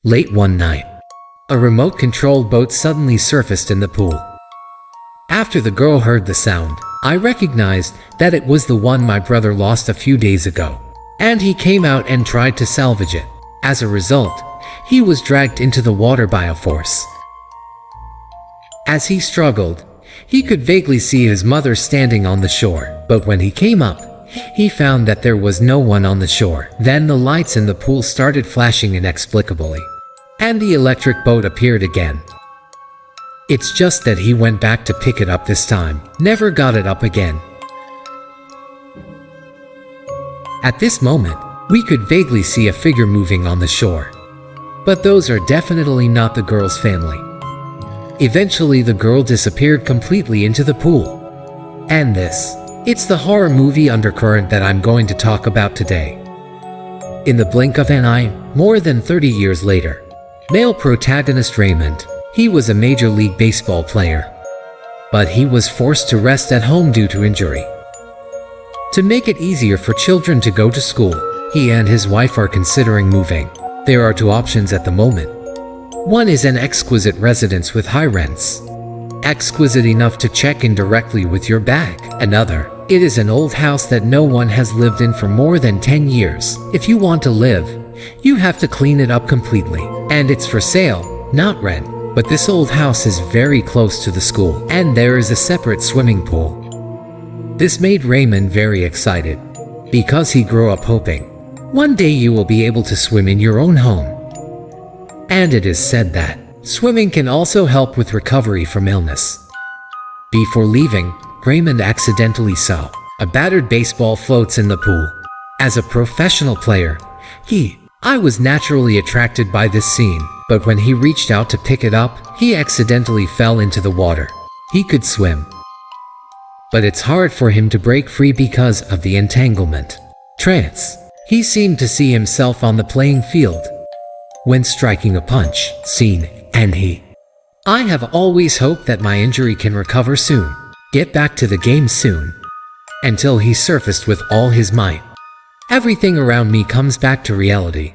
Late one night, a remote-controlled boat suddenly surfaced in the pool. After the girl heard the sound, I recognized that it was the one my brother lost a few days ago, and he came out and tried to salvage it. As a result, he was dragged into the water by a force. As he struggled, he could vaguely see his mother standing on the shore, but when he came up, he found that there was no one on the shore. Then the lights in the pool started flashing inexplicably, and the electric boat appeared again. It's just that he went back to pick it up this time, never got it up again. At this moment, we could vaguely see a figure moving on the shore. But those are definitely not the girl's family. Eventually, the girl disappeared completely into the pool. And it's the horror movie undercurrent that I'm going to talk about today. In the blink of an eye, more than 30 years later, male protagonist Raymond, he was a Major League Baseball player. But he was forced to rest at home due to injury. To make it easier for children to go to school, he and his wife are considering moving. There are two options at the moment. One is an exquisite residence with high rents, exquisite enough to check in directly with your bag. Another, it is an old house that no one has lived in for more than 10 years. If you want to live, you have to clean it up completely. And it's for sale, not rent. But this old house is very close to the school, and there is a separate swimming pool. This made Raymond very excited, because he grew up hoping, one day you will be able to swim in your own home. And it is said that swimming can also help with recovery from illness. Before leaving, Raymond accidentally saw a battered baseball floats in the pool. As a professional player, I was naturally attracted by this scene, but when he reached out to pick it up, he accidentally fell into the water. He could swim, but it's hard for him to break free because of the entanglement. Trance. He seemed to see himself on the playing field when striking a punch, I have always hoped that my injury can recover soon, get back to the game soon, until he surfaced with all his might. Everything around me comes back to reality.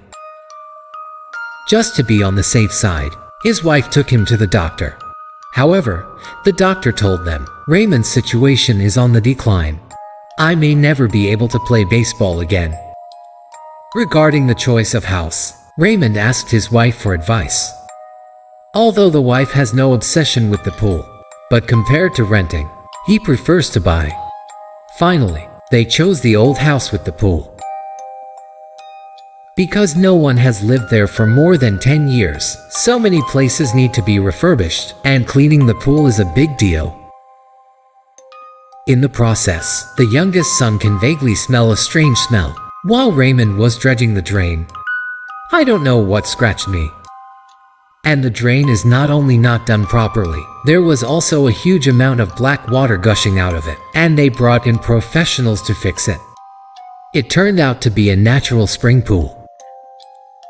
Just to be on the safe side, his wife took him to the doctor. However, the doctor told them, Raymond's situation is on the decline. I may never be able to play baseball again. Regarding the choice of house, Raymond asked his wife for advice. Although the wife has no obsession with the pool, but compared to renting, he prefers to buy. Finally, they chose the old house with the pool. Because no one has lived there for more than 10 years, so many places need to be refurbished, and cleaning the pool is a big deal. In the process, the youngest son can vaguely smell a strange smell, while Raymond was dredging the drain. I don't know what scratched me. And the drain is not only not done properly, there was also a huge amount of black water gushing out of it, and they brought in professionals to fix it. It turned out to be a natural spring pool.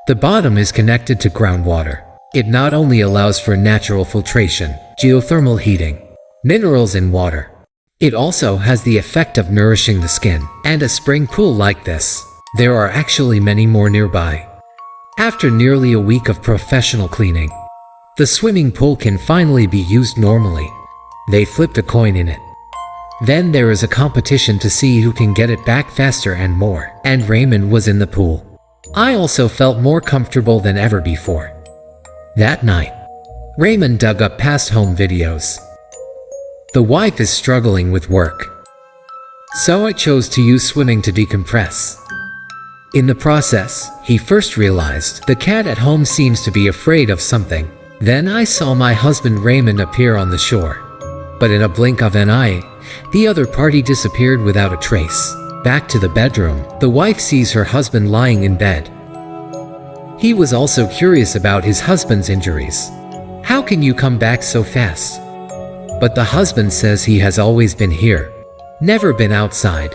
The bottom is connected to groundwater. It not only allows for natural filtration, geothermal heating, minerals in water, it also has the effect of nourishing the skin. And a spring pool like this, there are actually many more nearby. After nearly a week of professional cleaning, the swimming pool can finally be used normally. They flipped a coin in it. Then there is a competition to see who can get it back faster and more, and Raymond was in the pool. I also felt more comfortable than ever before. That night, Raymond dug up past home videos. The wife is struggling with work, so I chose to use swimming to decompress. In the process, he first realized the cat at home seems to be afraid of something. Then I saw my husband Raymond appear on the shore. But in a blink of an eye, the other party disappeared without a trace. Back to the bedroom, the wife sees her husband lying in bed. He was also curious about his husband's injuries. How can you come back so fast? But the husband says he has always been here, never been outside.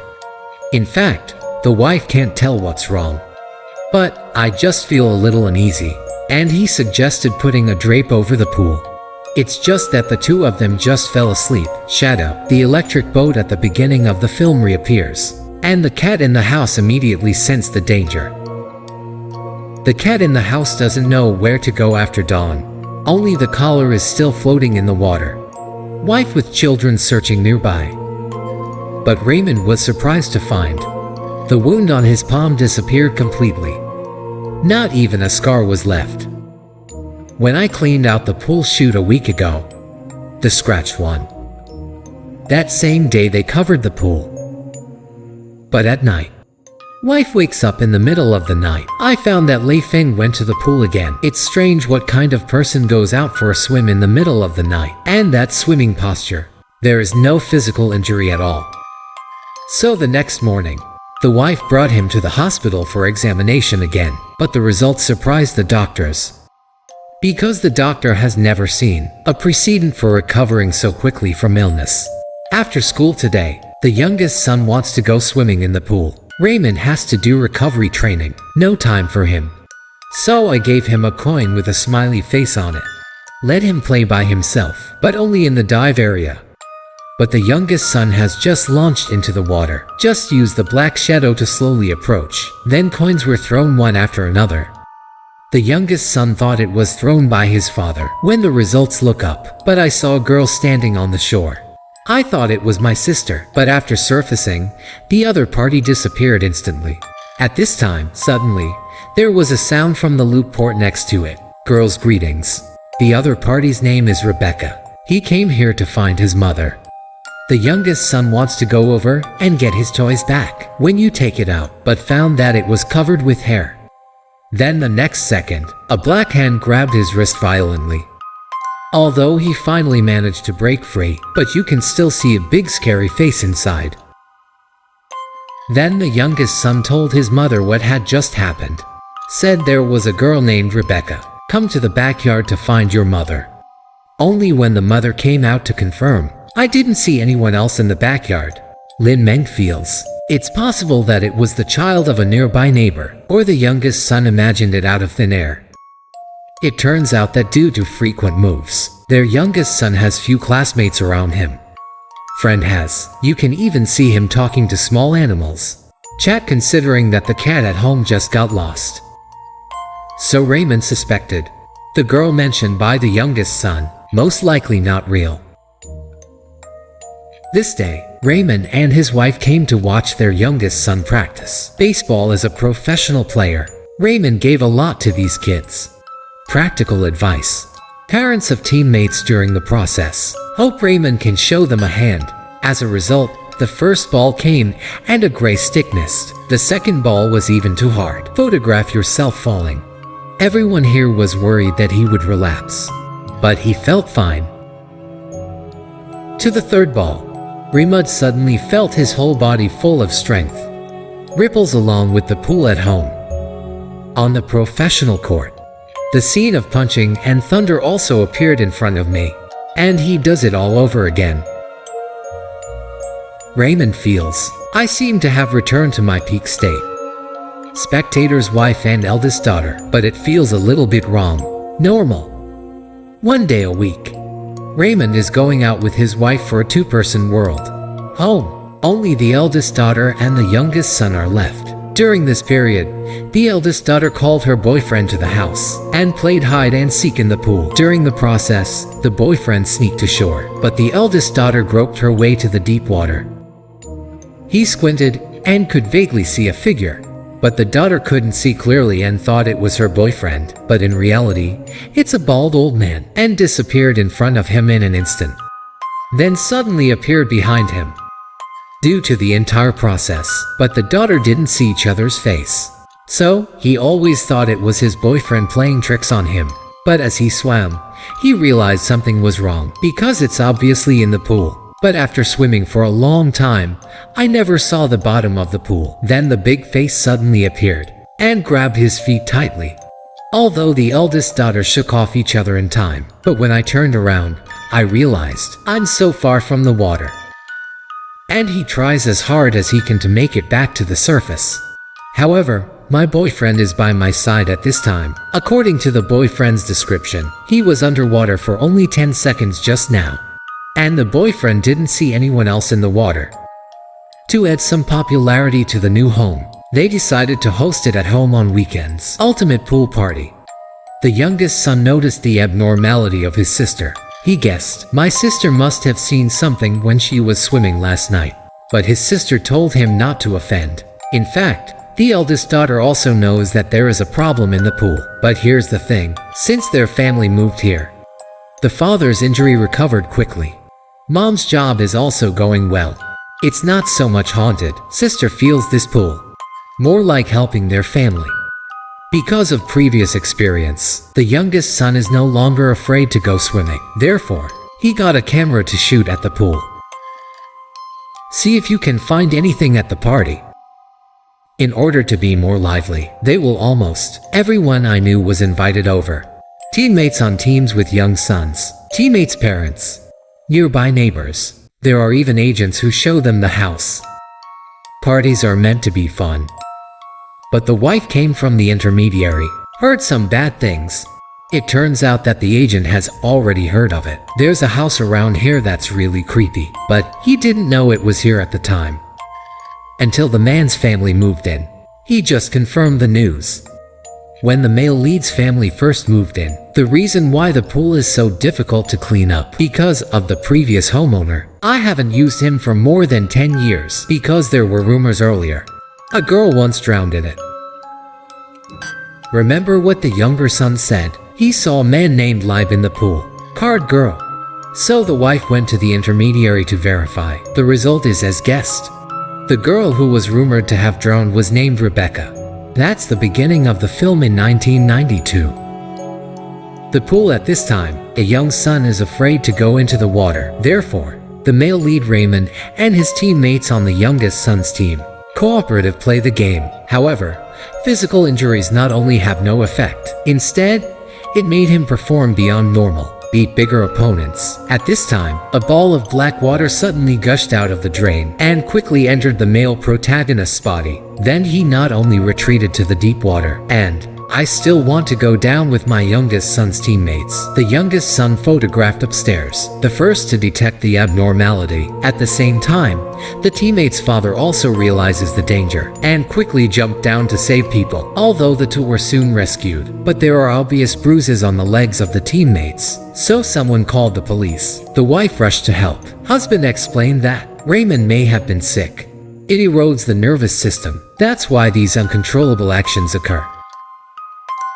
In fact, the wife can't tell what's wrong. But I just feel a little uneasy, and he suggested putting a drape over the pool. It's just that the two of them just fell asleep. Shadow. The electric boat at the beginning of the film reappears, and the cat in the house immediately sensed the danger. The cat in the house doesn't know where to go after dawn. Only the collar is still floating in the water. Wife with children searching nearby. But Raymond was surprised to find the wound on his palm disappeared completely. Not even a scar was left. When I cleaned out the pool chute a week ago, the scratch one. That same day they covered the pool. But at night, wife wakes up in the middle of the night. I found that Lei Feng went to the pool again. It's strange what kind of person goes out for a swim in the middle of the night. And that swimming posture. There is no physical injury at all. So the next morning, the wife brought him to the hospital for examination again. But the results surprised the doctors. Because the doctor has never seen a precedent for recovering so quickly from illness. After school today, the youngest son wants to go swimming in the pool. Raymond has to do recovery training. No time for him. So I gave him a coin with a smiley face on it. Let him play by himself, but only in the dive area. But the youngest son has just launched into the water. Just use the black shadow to slowly approach. Then coins were thrown one after another. The youngest son thought it was thrown by his father. When the results look up, but I saw a girl standing on the shore. I thought it was my sister, but after surfacing, the other party disappeared instantly. At this time, suddenly, there was a sound from the loop port next to it. Girls' greetings. The other party's name is Rebecca. He came here to find his mother. The youngest son wants to go over and get his toys back. When you take it out, but found that it was covered with hair. Then the next second, a black hand grabbed his wrist violently. Although he finally managed to break free, but you can still see a big scary face inside. Then the youngest son told his mother what had just happened. Said there was a girl named Rebecca. Come to the backyard to find your mother. Only when the mother came out to confirm, I didn't see anyone else in the backyard. Lin Meng feels it's possible that it was the child of a nearby neighbor, or the youngest son imagined it out of thin air. It turns out that due to frequent moves, their youngest son has few classmates around him. Friend has. You can even see him talking to small animals. Chat considering that the cat at home just got lost. So Raymond suspected the girl mentioned by the youngest son, most likely not real. This day, Raymond and his wife came to watch their youngest son practice baseball as a professional player. Raymond gave a lot to these kids. Practical advice. Parents of teammates during the process. Hope Raymond can show them a hand. As a result, the first ball came and a gray stick missed. The second ball was even too hard. Photograph yourself falling. Everyone here was worried that he would relapse. But he felt fine. To the third ball. Raymond suddenly felt his whole body full of strength. Ripples along with the pool at home. On the professional court, the scene of punching and thunder also appeared in front of me. And he does it all over again. Raymond feels, I seem to have returned to my peak state. Spectator's wife and eldest daughter, but it feels a little bit wrong. Normal. One day a week. Raymond is going out with his wife for a two-person world. Home. Only the eldest daughter and the youngest son are left. During this period, the eldest daughter called her boyfriend to the house and played hide and seek in the pool. During the process, the boyfriend sneaked ashore, but the eldest daughter groped her way to the deep water. He squinted and could vaguely see a figure, but the daughter couldn't see clearly and thought it was her boyfriend, but in reality, it's a bald old man, and disappeared in front of him in an instant. Then suddenly appeared behind him. Due to the entire process, but the daughter didn't see each other's face. So, he always thought it was his boyfriend playing tricks on him. But as he swam, he realized something was wrong, because it's obviously in the pool. But after swimming for a long time, I never saw the bottom of the pool. Then the big face suddenly appeared and grabbed his feet tightly. Although the eldest daughter shook off each other in time, but when I turned around, I realized I'm so far from the water. And he tries as hard as he can to make it back to the surface. However, my boyfriend is by my side at this time. According to the boyfriend's description, he was underwater for only 10 seconds just now. And the boyfriend didn't see anyone else in the water. To add some popularity to the new home, They decided to host it at home on weekends. Ultimate pool party. The youngest son noticed the abnormality of his sister. He guessed, "My sister must have seen something when she was swimming last night." But his sister told him not to offend. In fact, the eldest daughter also knows that there is a problem in the pool. But here's the thing, since their family moved here, the father's injury recovered quickly. Mom's job is also going well. It's not so much haunted. Sister feels this pool more like helping their family. Because of previous experience, the youngest son is no longer afraid to go swimming. Therefore, he got a camera to shoot at the pool. See if you can find anything at the party. In order to be more lively, almost everyone I knew was invited over. Teammates on teams with young sons, teammates' parents, nearby neighbors. There are even agents who show them the house. Parties are meant to be fun. But the wife came from the intermediary, heard some bad things. It turns out that the agent has already heard of it. There's a house around here that's really creepy, but he didn't know it was here at the time. Until the man's family moved in. He just confirmed the news. When the male lead's family first moved in, the reason why the pool is so difficult to clean up because of the previous homeowner. I haven't used him for more than 10 years because there were rumors earlier. A girl once drowned in it. Remember what the younger son said? He saw a man named Lib in the pool. Card girl. So the wife went to the intermediary to verify. The result is as guessed. The girl who was rumored to have drowned was named Rebecca. That's the beginning of the film in 1992. The pool at this time, a young son is afraid to go into the water. Therefore, the male lead Raymond and his teammates on the youngest son's team, cooperative, play the game. However, physical injuries not only have no effect, instead, it made him perform beyond normal, beat bigger opponents. At this time, a ball of black water suddenly gushed out of the drain and quickly entered the male protagonist's body. Then he not only retreated to the deep water, and I still want to go down with my youngest son's teammates. The youngest son photographed upstairs, the first to detect the abnormality. At the same time, the teammate's father also realizes the danger and quickly jumped down to save people, although the two were soon rescued. But there are obvious bruises on the legs of the teammates, so someone called the police. The wife rushed to help. Husband explained that Raymond may have been sick. It erodes the nervous system. That's why these uncontrollable actions occur.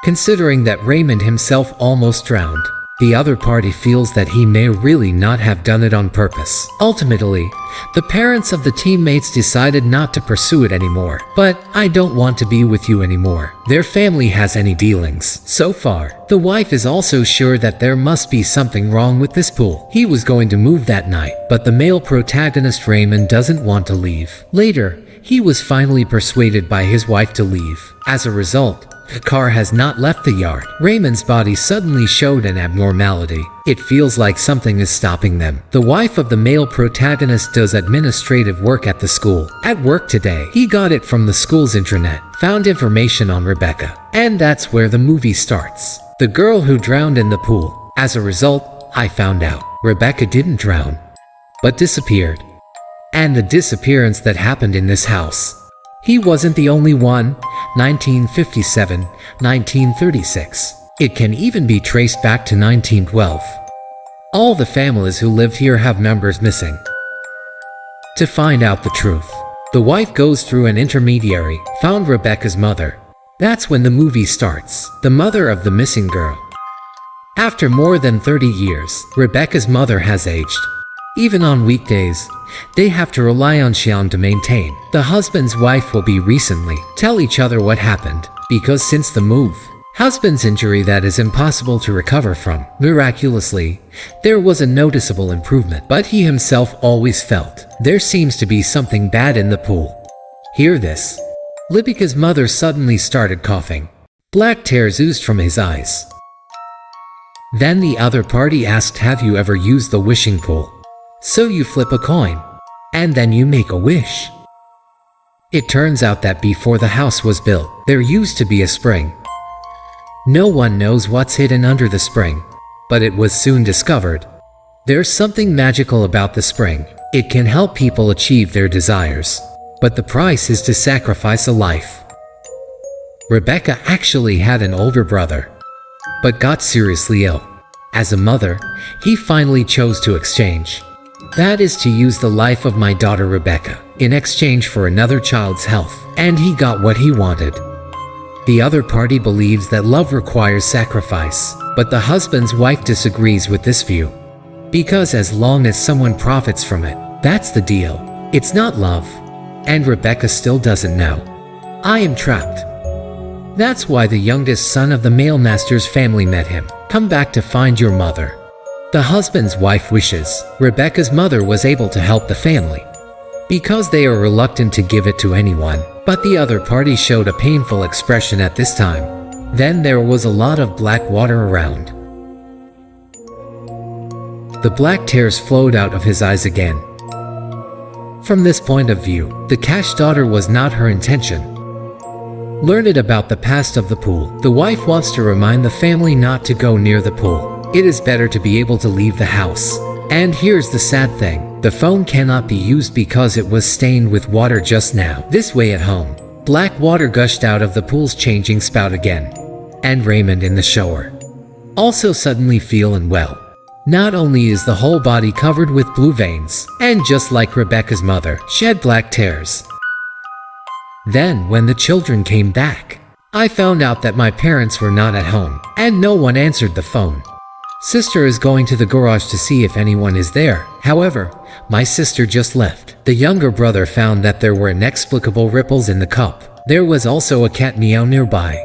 Considering that Raymond himself almost drowned, the other party feels that he may really not have done it on purpose. Ultimately, the parents of the teammates decided not to pursue it anymore. But I don't want to be with you anymore. Their family has any dealings. So far, the wife is also sure that there must be something wrong with this pool. He was going to move that night, but the male protagonist Raymond doesn't want to leave. Later, he was finally persuaded by his wife to leave. As a result, the car has not left the yard. Raymond's body suddenly showed an abnormality. It feels like something is stopping them. The wife of the male protagonist does administrative work at the school. At work today, he got it from the school's intranet, found information on Rebecca, and that's where the movie starts. The girl who drowned in the pool. As a result, I found out Rebecca didn't drown, but disappeared. And the disappearance that happened in this house. He wasn't the only one. 1957, 1936. It can even be traced back to 1912. All the families who lived here have members missing. To find out the truth, the wife goes through an intermediary, found Rebecca's mother. That's when the movie starts, the mother of the missing girl. After more than 30 years, Rebecca's mother has aged. Even on weekdays, they have to rely on Xian to maintain. The husband's wife will be recently tell each other what happened, because since the move, husband's injury that is impossible to recover from. Miraculously, there was a noticeable improvement, but he himself always felt there seems to be something bad in the pool. Hear this. Libika's mother suddenly started coughing. Black tears oozed from his eyes. Then the other party asked, "Have you ever used the wishing pool?" So you flip a coin, and then you make a wish. It turns out that before the house was built, there used to be a spring. No one knows what's hidden under the spring, but it was soon discovered. There's something magical about the spring. It can help people achieve their desires. but the price is to sacrifice a life. Rebecca actually had an older brother, but got seriously ill. As a mother, he finally chose to exchange. That is to use the life of my daughter Rebecca in exchange for another child's health, and he got what he wanted. The other party believes that love requires sacrifice, but the husband's wife disagrees with this view. Because as long as someone profits from it, that's the deal. It's not love. And Rebecca still doesn't know. I am trapped. That's why the youngest son of the male master's family met him. Come back to find your mother. The husband's wife wishes Rebecca's mother was able to help the family, because they are reluctant to give it to anyone. But the other party showed a painful expression at this time. Then there was a lot of black water around. The black tears flowed out of his eyes again. From this point of view, the cash daughter was not her intention. Learned about the past of the pool. The wife wants to remind the family not to go near the pool. It is better to be able to leave the house. And here's the sad thing. The phone cannot be used because it was stained with water just now. This way at home, black water gushed out of the pool's changing spout again. And Raymond in the shower also suddenly feel unwell. Not only is the whole body covered with blue veins, and just like Rebecca's mother, shed black tears. Then when the children came back, I found out that my parents were not at home, and no one answered the phone. Sister is going to the garage to see if anyone is there. However, my sister just left. The younger brother found that there were inexplicable ripples in the cup. There was also a cat meow nearby.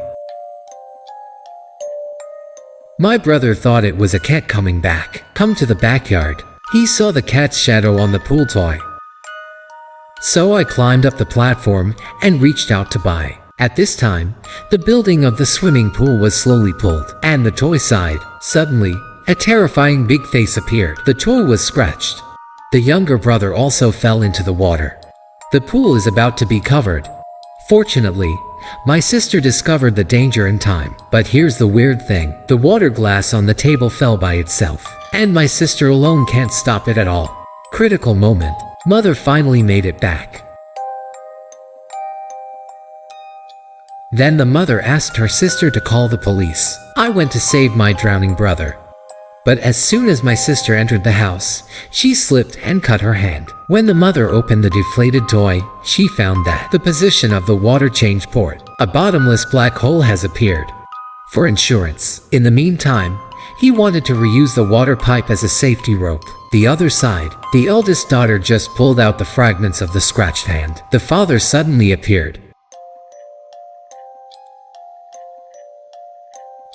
My brother thought it was a cat coming back. Come to the backyard. He saw the cat's shadow on the pool toy. So I climbed up the platform and reached out to buy. At this time, the building of the swimming pool was slowly pulled, and the toy sighed. Suddenly, a terrifying big face appeared. The toy was scratched. The younger brother also fell into the water. The pool is about to be covered. Fortunately, my sister discovered the danger in time. But here's the weird thing. The water glass on the table fell by itself, and my sister alone can't stop it at all. Critical moment. Mother finally made it back. Then the mother asked her sister to call the police. I went to save my drowning brother. But as soon as my sister entered the house, she slipped and cut her hand. When the mother opened the deflated toy, she found that the position of the water change port, a bottomless black hole, has appeared. For insurance. In the meantime, he wanted to reuse the water pipe as a safety rope. The other side, the eldest daughter just pulled out the fragments of the scratched hand. The father suddenly appeared.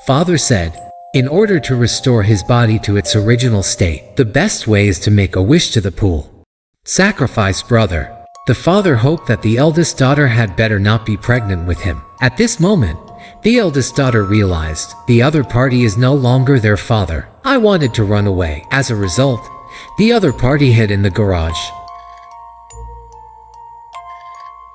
Father said, in order to restore his body to its original state, the best way is to make a wish to the pool. Sacrifice brother. The father hoped that the eldest daughter had better not be pregnant with him. At this moment, the eldest daughter realized the other party is no longer their father. I wanted to run away. As a result, the other party hid in the garage.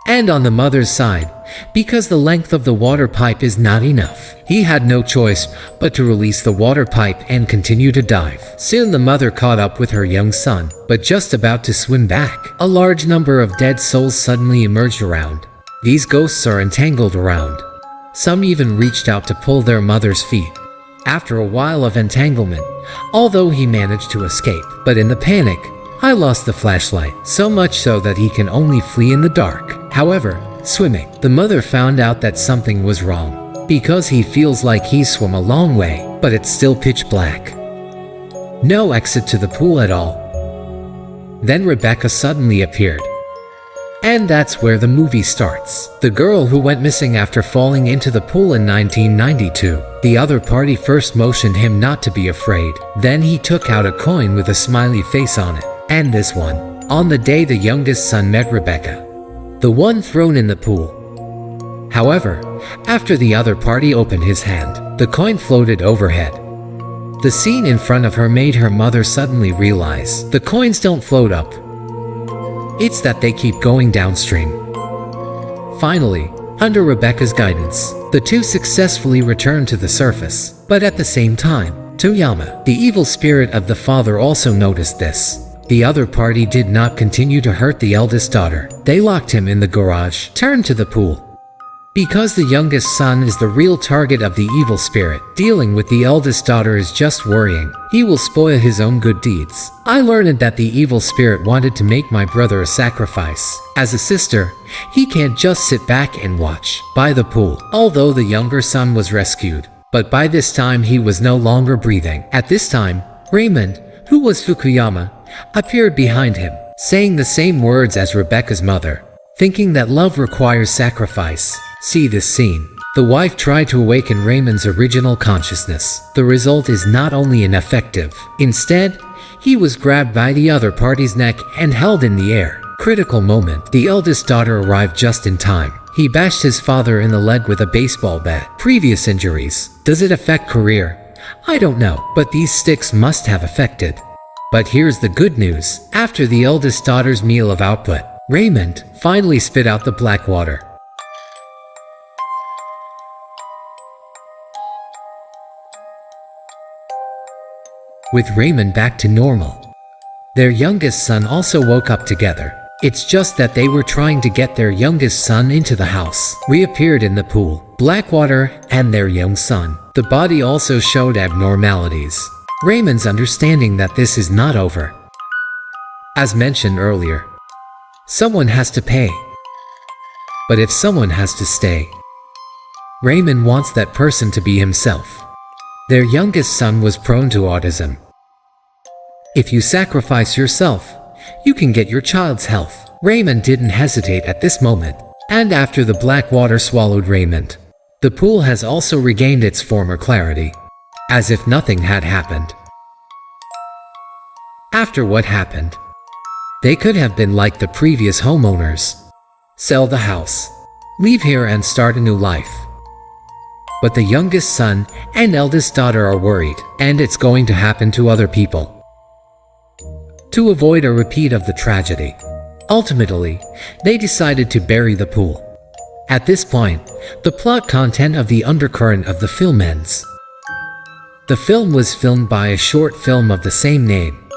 And on the mother's side, because the length of the water pipe is not enough, he had no choice but to release the water pipe and continue to dive. Soon the mother caught up with her young son, but just about to swim back, a large number of dead souls suddenly emerged around. These ghosts are entangled around. Some even reached out to pull their mother's feet. After a while of entanglement, although he managed to escape, but in the panic, I lost the flashlight, so much so that he can only flee in the dark. However, swimming, the mother found out that something was wrong, because he feels like he swam a long way, but it's still pitch black. No exit to the pool at all. Then Rebecca suddenly appeared. And that's where the movie starts. The girl who went missing after falling into the pool in 1992. The other party first motioned him not to be afraid. Then he took out a coin with a smiley face on it. And this one. On the day the youngest son met Rebecca. The one thrown in the pool. However, after the other party opened his hand, the coin floated overhead. The scene in front of her made her mother suddenly realize the coins don't float up. It's that they keep going downstream. Finally, under Rebecca's guidance, the two successfully returned to the surface. But at the same time, Toyama, the evil spirit of the father, also noticed this. The other party did not continue to hurt the eldest daughter. They locked him in the garage, turned to the pool. Because the youngest son is the real target of the evil spirit, dealing with the eldest daughter is just worrying. He will spoil his own good deeds. I learned that the evil spirit wanted to make my brother a sacrifice. As a sister, he can't just sit back and watch by the pool. Although the younger son was rescued, but by this time he was no longer breathing. At this time, Raymond, who was Fukuyama, appeared behind him, saying the same words as Rebecca's mother, thinking that love requires sacrifice. See this scene. The wife tried to awaken Raymond's original consciousness. The result is not only ineffective. Instead, he was grabbed by the other party's neck and held in the air. Critical moment. The eldest daughter arrived just in time. He bashed his father in the leg with a baseball bat. Previous injuries. Does it affect career? I don't know, but these sticks must have affected. But here's the good news. After the eldest daughter's meal of output, Raymond finally spit out the black water. With Raymond back to normal, their youngest son also woke up together. It's just that they were trying to get their youngest son into the house. Reappeared in the pool, Blackwater, and their young son. The body also showed abnormalities. Raymond's understanding that this is not over. As mentioned earlier, someone has to pay. But if someone has to stay, Raymond wants that person to be himself. Their youngest son was prone to autism. If you sacrifice yourself, you can get your child's health. Raymond didn't hesitate at this moment, and after the black water swallowed Raymond, the pool has also regained its former clarity, as if nothing had happened. After what happened, they could have been like the previous homeowners. Sell the house, leave here and start a new life. But the youngest son and eldest daughter are worried, and it's going to happen to other people. To avoid a repeat of the tragedy, ultimately, they decided to bury the pool. At this point, the plot content of the undercurrent of the film ends. The film was filmed by a short film of the same name.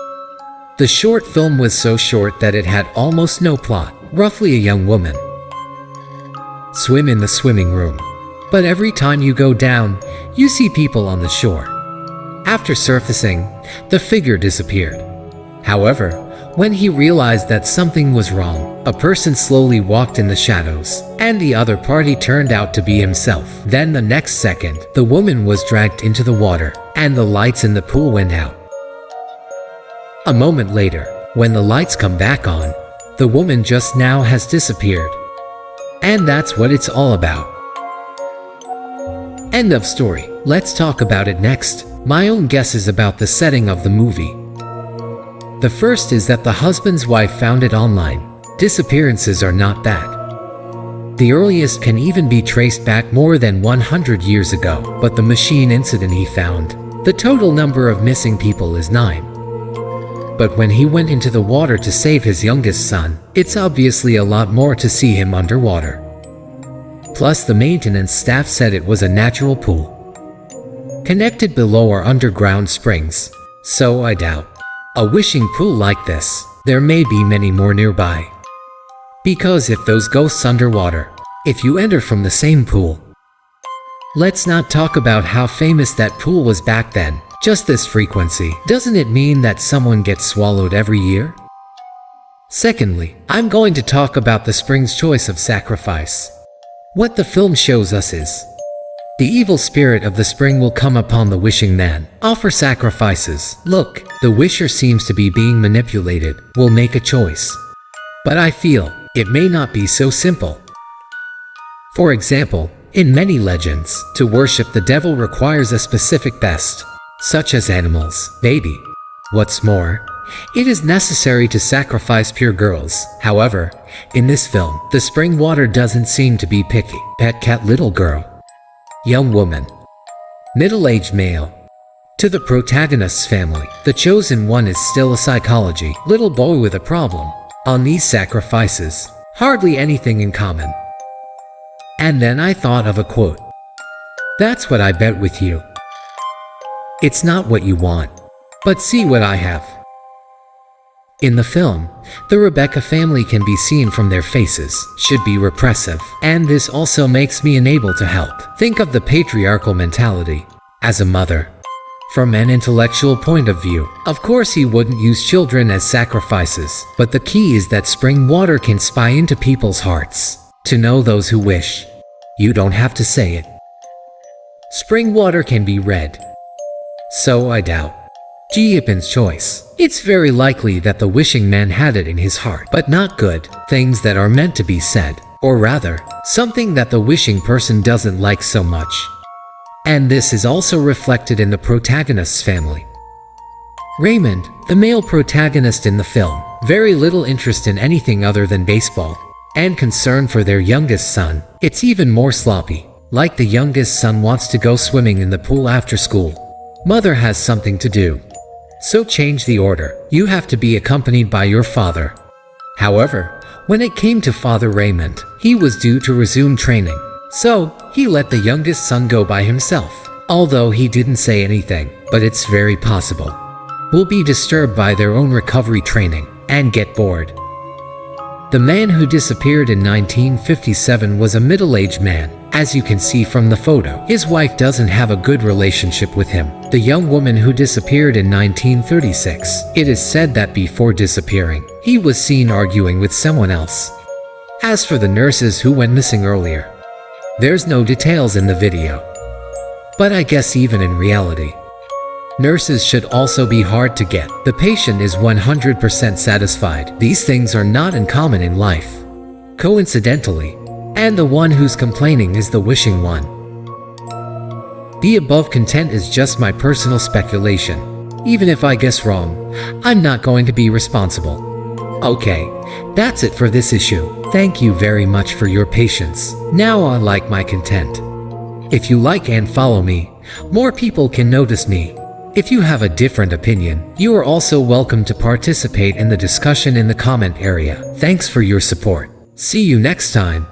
The short film was so short that it had almost no plot. Roughly a young woman swim in the swimming room. But every time you go down, you see people on the shore. After surfacing, the figure disappeared. However, when he realized that something was wrong, a person slowly walked in the shadows, and the other party turned out to be himself. Then the next second, the woman was dragged into the water, and the lights in the pool went out. A moment later, when the lights come back on, the woman just now has disappeared. And that's what it's all about. End of story. Let's talk about it next. My own guesses about the setting of the movie. The first is that the husband's wife found it online. Disappearances are not bad. The earliest can even be traced back more than 100 years ago, but the machine incident he found. The total number of missing people is 9. But when he went into the water to save his youngest son, it's obviously a lot more to see him underwater. Plus the maintenance staff said it was a natural pool, connected below are underground springs, so I doubt a wishing pool like this. There may be many more nearby. Because if those ghosts underwater, if you enter from the same pool. Let's not talk about how famous that pool was back then. Just this frequency, doesn't it mean that someone gets swallowed every year? Secondly, I'm going to talk about the spring's choice of sacrifice. What the film shows us is, the evil spirit of the spring will come upon the wishing man, offer sacrifices. Look, the wisher seems to be being manipulated, will make a choice. But I feel, it may not be so simple. For example, in many legends, to worship the devil requires a specific best, such as animals, baby. What's more, it is necessary to sacrifice pure girls. However, in this film, the spring water doesn't seem to be picky. Pet cat, little girl, young woman, middle-aged male. To the protagonist's family, the chosen one is still a psychology little boy with a problem. On these sacrifices, hardly anything in common. And then I thought of a quote. That's what I bet with you. It's not what you want, but see what I have. In the film, the Rebecca family can be seen from their faces, should be repressive, and this also makes me unable to help. Think of the patriarchal mentality. As a mother, from an intellectual point of view, of course he wouldn't use children as sacrifices, but the key is that spring water can spy into people's hearts. To know those who wish. You don't have to say it. Spring water can be read. So I doubt Ji Yipin's choice. It's very likely that the wishing man had it in his heart, but not good things that are meant to be said, or rather, something that the wishing person doesn't like so much. And this is also reflected in the protagonist's family. Raymond, the male protagonist in the film, very little interest in anything other than baseball, and concern for their youngest son. It's even more sloppy, like the youngest son wants to go swimming in the pool after school. Mother has something to do. So change the order. You have to be accompanied by your father. However, when it came to Father Raymond, he was due to resume training. So, he let the youngest son go by himself. Although he didn't say anything, but it's very possible. Will be disturbed by their own recovery training, and get bored. The man who disappeared in 1957 was a middle-aged man. As you can see from the photo, his wife doesn't have a good relationship with him. The young woman who disappeared in 1936, it is said that before disappearing, he was seen arguing with someone else. As for the nurses who went missing earlier, there's no details in the video. But I guess even in reality, nurses should also be hard to get. The patient is 100% satisfied. These things are not uncommon in life. Coincidentally, and the one who's complaining is the wishing one. The above content is just my personal speculation. Even if I guess wrong, I'm not going to be responsible. Okay, that's it for this issue. Thank you very much for your patience. Now I like my content. If you like and follow me, more people can notice me. If you have a different opinion, you are also welcome to participate in the discussion in the comment area. Thanks for your support. See you next time.